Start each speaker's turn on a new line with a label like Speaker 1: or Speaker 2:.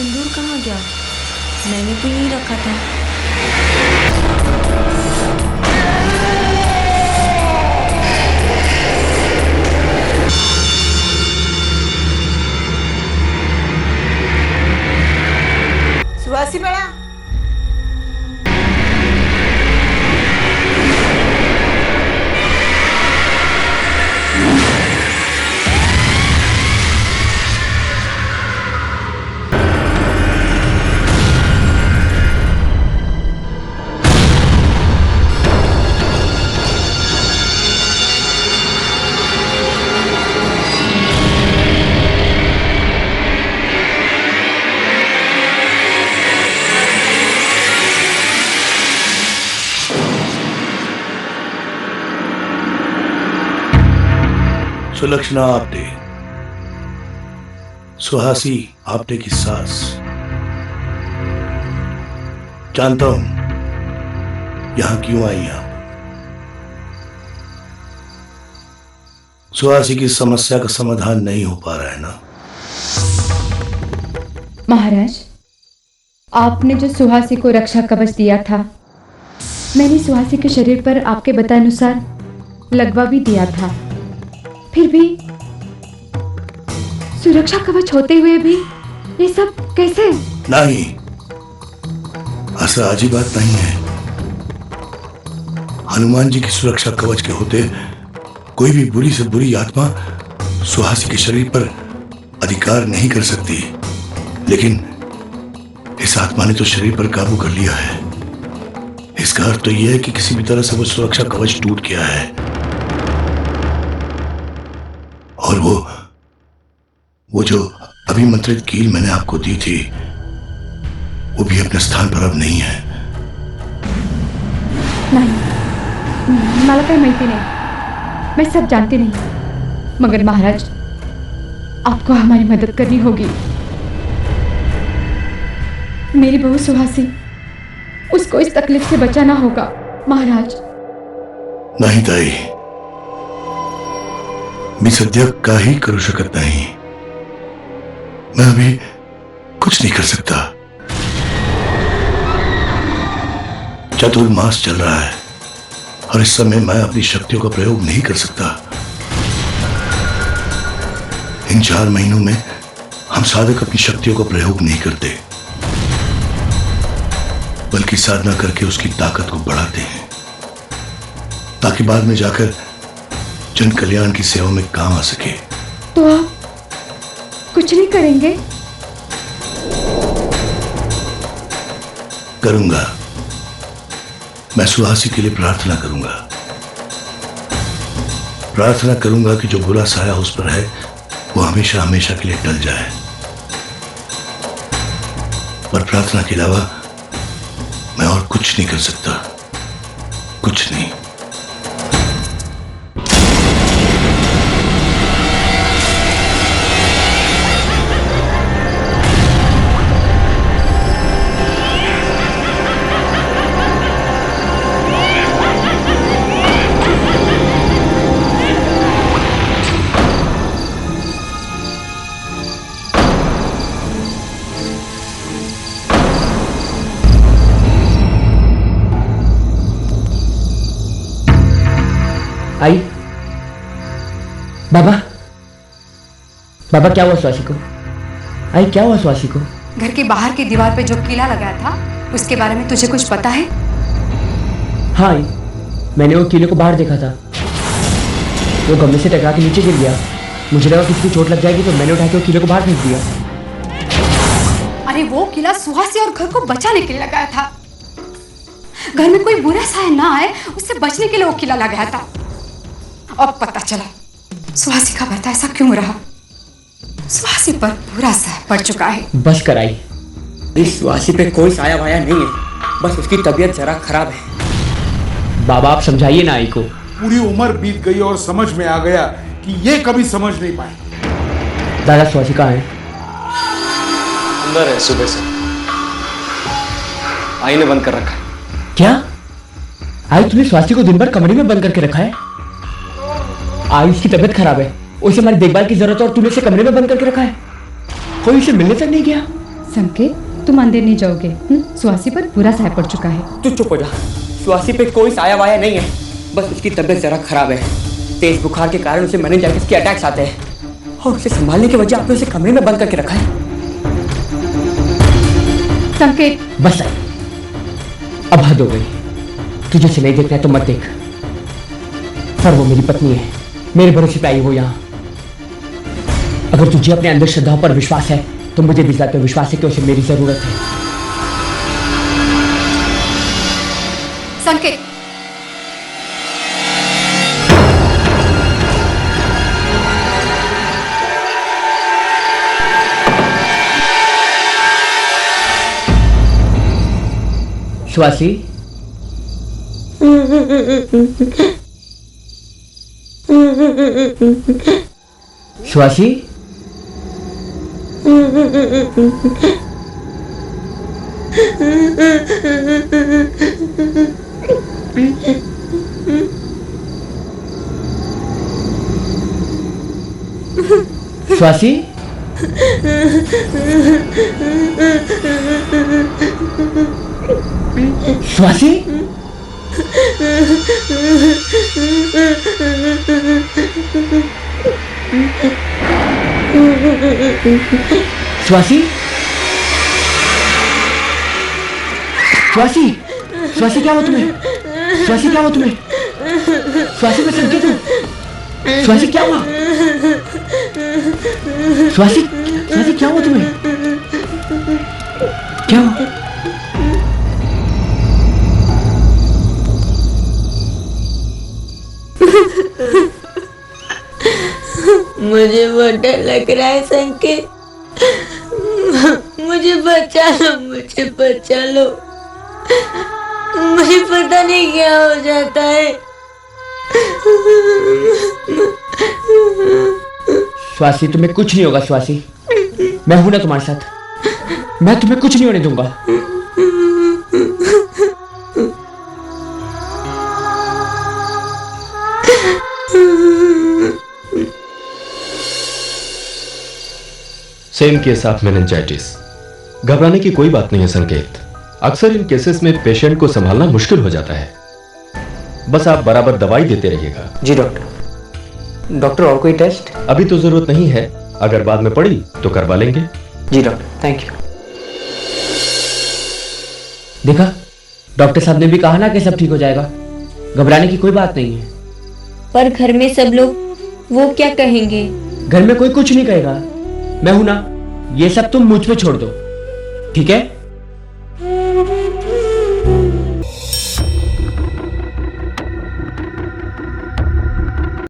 Speaker 1: सिंदूर कहाँ गया? मैंने तो यहीं रखा था।
Speaker 2: सुहासी बेड़ा,
Speaker 3: सुलक्षणा आपटे, सुहासी आपटे की सास। जानता हूं यहां क्यों आई आप। सुहासी की समस्या का समाधान नहीं हो पा रहा है ना?
Speaker 4: महाराज, आपने जो सुहासी को रक्षा कवच दिया था, मैंने सुहासी के शरीर पर आपके बताए अनुसार लगवा भी दिया था। फिर भी सुरक्षा कवच होते हुए भी ये सब कैसे?
Speaker 3: नहीं, ऐसा अजीब बात नहीं है। हनुमान जी की सुरक्षा कवच के होते कोई भी बुरी से बुरी आत्मा सुहासी के शरीर पर अधिकार नहीं कर सकती, लेकिन इस आत्मा ने तो शरीर पर काबू कर लिया है। इसका अर्थ तो यह है कि किसी भी तरह से वो सुरक्षा कवच टूट गया है और वो जो अभिमंत्रित कील मैंने आपको दी थी वो भी अपने स्थान पर अब नहीं है।
Speaker 4: नहीं, मला काही माहिती नहीं, मैं सब जानती नहीं, मगर महाराज आपको हमारी मदद करनी होगी। मेरी बहू सुहासी, उसको इस तकलीफ से बचाना होगा महाराज।
Speaker 3: नाही ताई, मी सध्या काही करू शकत नहीं। मैं अभी कुछ नहीं कर सकता। चतुर्मास चल रहा है और इस समय मैं अपनी शक्तियों का प्रयोग नहीं कर सकता। इन 4 महीनों में हम साधक अपनी शक्तियों का प्रयोग नहीं करते, बल्कि साधना करके उसकी ताकत को बढ़ाते हैं ताकि बाद में जाकर जन कल्याण की सेवा में काम आ सके।
Speaker 4: तो आप कुछ नहीं करेंगे?
Speaker 3: करूंगा। मैं सुहासी के लिए प्रार्थना करूंगा। प्रार्थना करूंगा कि जो बुरा साया उस पर है वो हमेशा हमेशा के लिए टल जाए। पर प्रार्थना के अलावा मैं और कुछ नहीं कर सकता, कुछ नहीं।
Speaker 5: आई, बाबा, बाबा क्या हुआ सुहासी को? आई, क्या हुआ सुहासी को?
Speaker 6: घर के बाहर की दीवार पे जो कीला लगाया था उसके बारे में तुझे कुछ पता है?
Speaker 5: हाँ आई, मैंने वो कीले को बाहर देखा था। वो गमले से टकरा के नीचे गिर गया। मुझे लगा किसी को चोट लग जाएगी तो मैंने उठा के वो कीले को बाहर फेंक दिया।
Speaker 6: अरे वो किला सुहासी और घर को बचाने के लिए लगाया था। घर में कोई बुरा साया ना आए उससे बचने के लिए वो किला लगाया था। अब पता चला सुहासी का बता ऐसा क्यों रहा। सुहासी पर बुरा साया पड़ चुका है।
Speaker 5: बस कर आई, इस सुहासी पे कोई साया वाया नहीं है, बस उसकी तबीयत जरा खराब है। बाबा आप समझाइए ना आई को।
Speaker 7: पूरी उम्र बीत गई और समझ में आ गया कि ये कभी समझ नहीं पाए।
Speaker 5: दादा सुहासी कहाँ है?
Speaker 8: अंदर है, सुबह से आईने बंद कर रखा है।
Speaker 5: क्या आई, तुमने सुहासी को दिन भर कमरे में बंद करके रखा है? आई उसकी तबीयत खराब है, उसे हमारी देखभाल की जरूरत है और तूने उसे कमरे में बंद करके रखा है। कोई उसे मिलने तक नहीं गया?
Speaker 4: संकेत, तुम अंदर नहीं जाओगे। सुहासी पर बुरा साया पड़ चुका है।
Speaker 5: तू चुप हो जा। सुहासी पे कोई साया वाया नहीं है, बस उसकी तबीयत जरा खराब है। तेज बुखार के कारण उसे मेनिंजाइटिस के अटैक्स आते हैं और उसे संभालने की वजह आपने उसे कमरे में बंद करके रखा है।
Speaker 4: संकेत,
Speaker 5: बस अब हद हो गई। तुझे से नहीं देखना है तो मत देख, पर वो मेरी पत्नी है, मेरे भरोसे पे आई हो यहाँ। अगर तुझे अपने अंदर श्रद्धा पर विश्वास है तो मुझे भी ज़्यादा विश्वास है कि उसे मेरी जरूरत है।
Speaker 6: संकेत,
Speaker 5: सुहासी, सुहासी, सुहासी, सुहासी, सुहासी, सुहासी, सुहासी क्या हुआ तुम्हें? सुहासी क्या हुआ तुम्हें? सुहासी मैं संकेत हूँ। सुहासी क्या हुआ? सुहासी, सुहासी क्या हुआ तुम्हें? क्या हुआ?
Speaker 1: मुझे बहुत डर लग रहा है संकेत, मुझे बचा लो, मुझे बचा लो। मुझे पता नहीं क्या हो जाता है।
Speaker 5: सुहासी तुम्हें कुछ नहीं होगा। सुहासी, मैं हूं ना तुम्हारे साथ, मैं तुम्हें कुछ नहीं होने दूंगा।
Speaker 9: Same case of meningitis. घबराने की कोई बात नहीं है संकेत, अक्सर इन केसेस में पेशेंट को संभालना मुश्किल हो जाता है। बस आप बराबर दवाई देते रहिएगा।
Speaker 5: जी डॉक्टर। डॉक्टर और कोई टेस्ट?
Speaker 9: अभी तो जरूरत नहीं है, अगर बाद में पड़ी तो करवा लेंगे।
Speaker 5: जी डॉक्टर, थैंक यू। देखा, डॉक्टर साहब ने भी कहा ना कि सब ठीक हो जाएगा, घबराने की कोई बात नहीं है।
Speaker 1: पर घर में सब लोग वो क्या कहेंगे?
Speaker 5: घर में कोई कुछ नहीं कहेगा, मैं हूं ना। ये सब तुम मुझ पे छोड़ दो, ठीक है?